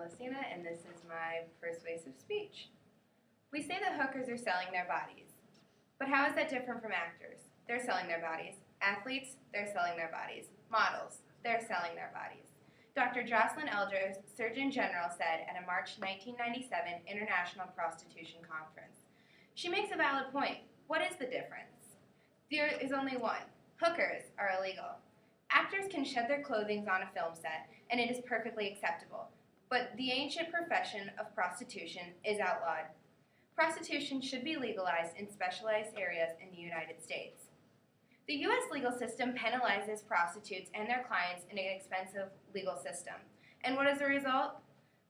Celestina, and this is my persuasive speech. We say that hookers are selling their bodies. But how is that different from actors? They're selling their bodies. Athletes, they're selling their bodies. Models, they're selling their bodies. Dr. Jocelyn Elders, Surgeon General, said at a March 1997 International Prostitution Conference. She makes a valid point. What is the difference? There is only one. Hookers are illegal. Actors can shed their clothing on a film set, and it is perfectly acceptable. But the ancient profession of prostitution is outlawed. Prostitution should be legalized in specialized areas in the United States. The U.S. legal system penalizes prostitutes and their clients in an expensive legal system. And what is the result?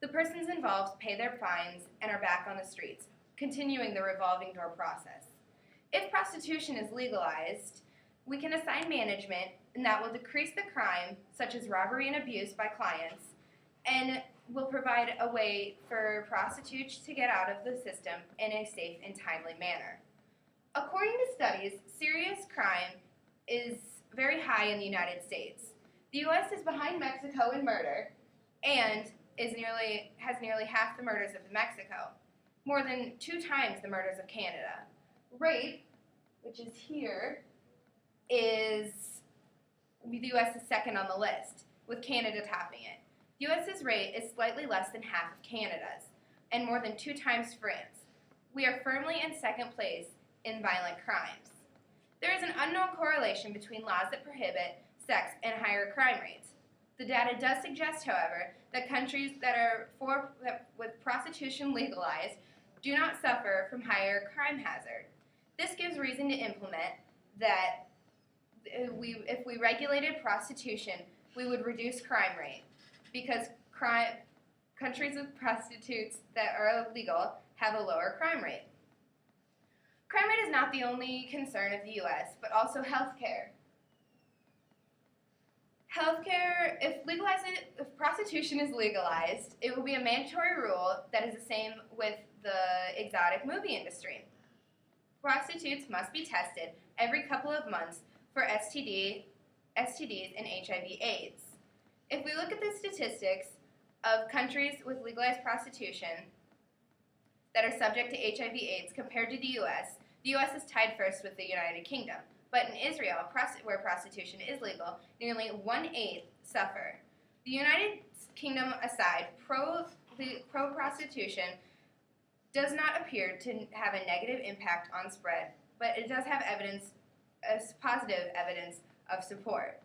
The persons involved pay their fines and are back on the streets, continuing the revolving door process. If prostitution is legalized, we can assign management, and that will decrease the crime, such as robbery and abuse by clients, and will provide a way for prostitutes to get out of the system in a safe and timely manner. According to studies, serious crime is very high in the United States. The U.S. is behind Mexico in murder and has nearly half the murders of Mexico, more than 2 times the murders of Canada. Rape, which is here, the U.S. is second on the list, with Canada topping it. The U.S.'s rate is slightly less than half of Canada's, and more than 2 times France. We are firmly in second place in violent crimes. There is an unknown correlation between laws that prohibit sex and higher crime rates. The data does suggest, however, that countries with prostitution legalized do not suffer from higher crime hazard. This gives reason to implement that if we regulated prostitution, we would reduce crime rate, because countries with prostitutes that are illegal have a lower crime rate. Crime rate is not the only concern of the U.S., but also healthcare. If prostitution is legalized, it will be a mandatory rule that is the same with the exotic movie industry. Prostitutes must be tested every couple of months for STDs and HIV/AIDS. If we look at the statistics of countries with legalized prostitution that are subject to HIV/AIDS compared to the U.S. is tied first with the United Kingdom. But in Israel, where prostitution is legal, nearly 1/8 suffer. The United Kingdom aside, pro-prostitution does not appear to have a negative impact on spread, but it does have positive evidence of support.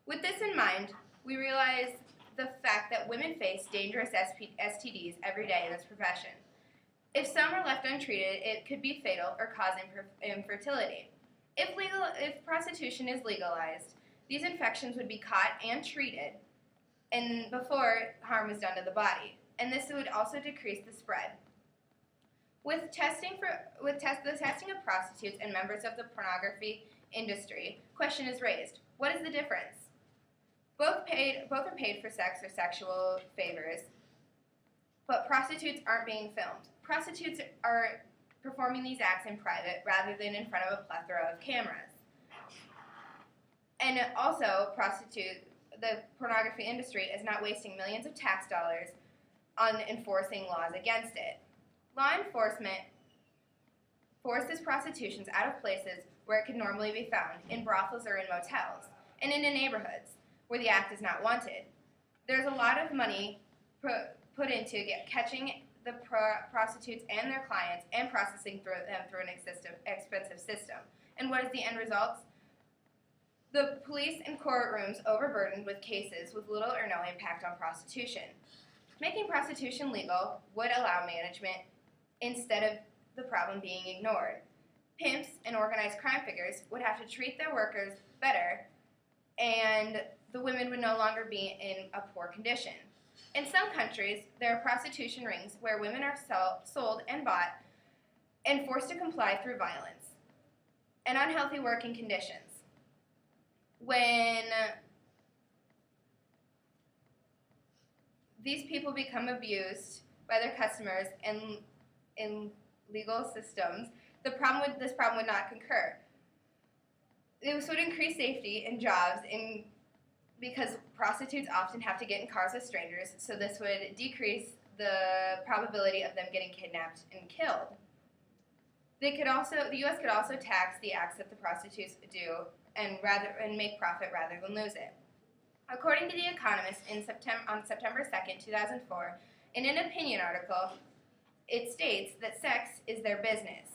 With this in mind, we realize the fact that women face dangerous STDs every day in this profession. If some are left untreated, it could be fatal or cause infertility. If prostitution is legalized, these infections would be caught and treated and before harm is done to the body, and this would also decrease the spread. With the testing of prostitutes and members of the pornography industry, question is raised: what is the difference? Both are paid for sex or sexual favors, but prostitutes aren't being filmed. Prostitutes are performing these acts in private rather than in front of a plethora of cameras. And also, the pornography industry is not wasting millions of tax dollars on enforcing laws against it. Law enforcement forces prostitutions out of places where it could normally be found, in brothels or in motels, and in neighborhoods where the act is not wanted. There's a lot of money put into catching the prostitutes and their clients and processing them through an expensive system. And what is the end result? The police and courtrooms overburdened with cases with little or no impact on prostitution. Making prostitution legal would allow management instead of the problem being ignored. Pimps and organized crime figures would have to treat their workers better, and the women would no longer be in a poor condition. In some countries, there are prostitution rings where women are sold and bought and forced to comply through violence and unhealthy working conditions. When these people become abused by their customers in legal systems, this problem would not concur. This would increase safety and jobs because prostitutes often have to get in cars with strangers, so this would decrease the probability of them getting kidnapped and killed. The U.S. could also tax the acts that the prostitutes do and make profit rather than lose it. According to The Economist, on September 2nd, 2004, in an opinion article, it states that sex is their business.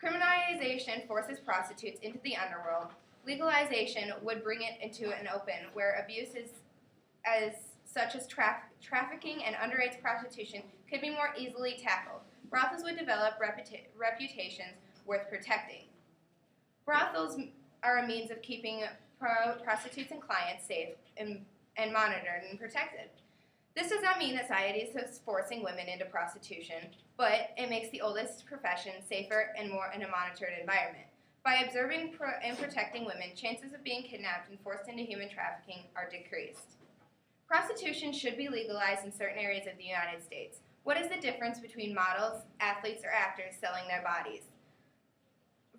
Criminalization forces prostitutes into the underworld. Legalization would bring it into an open where abuses such as trafficking and underage prostitution could be more easily tackled. Brothels would develop reputations worth protecting. Brothels are a means of keeping prostitutes and clients safe and monitored and protected. This does not mean that society is forcing women into prostitution, but it makes the oldest profession safer and more in a monitored environment. By observing and protecting women, chances of being kidnapped and forced into human trafficking are decreased. Prostitution should be legalized in certain areas of the United States. What is the difference between models, athletes, or actors selling their bodies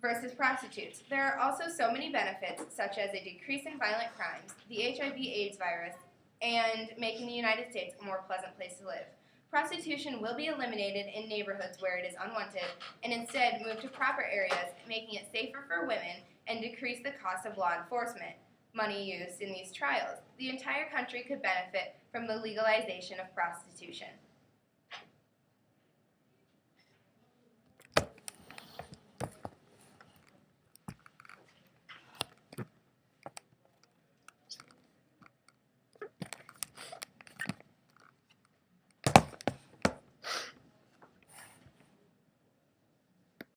versus prostitutes? There are also so many benefits, such as a decrease in violent crimes, the HIV/AIDS virus, and making the United States a more pleasant place to live. Prostitution will be eliminated in neighborhoods where it is unwanted and instead move to proper areas, making it safer for women and decrease the cost of law enforcement money used in these trials. The entire country could benefit from the legalization of prostitution.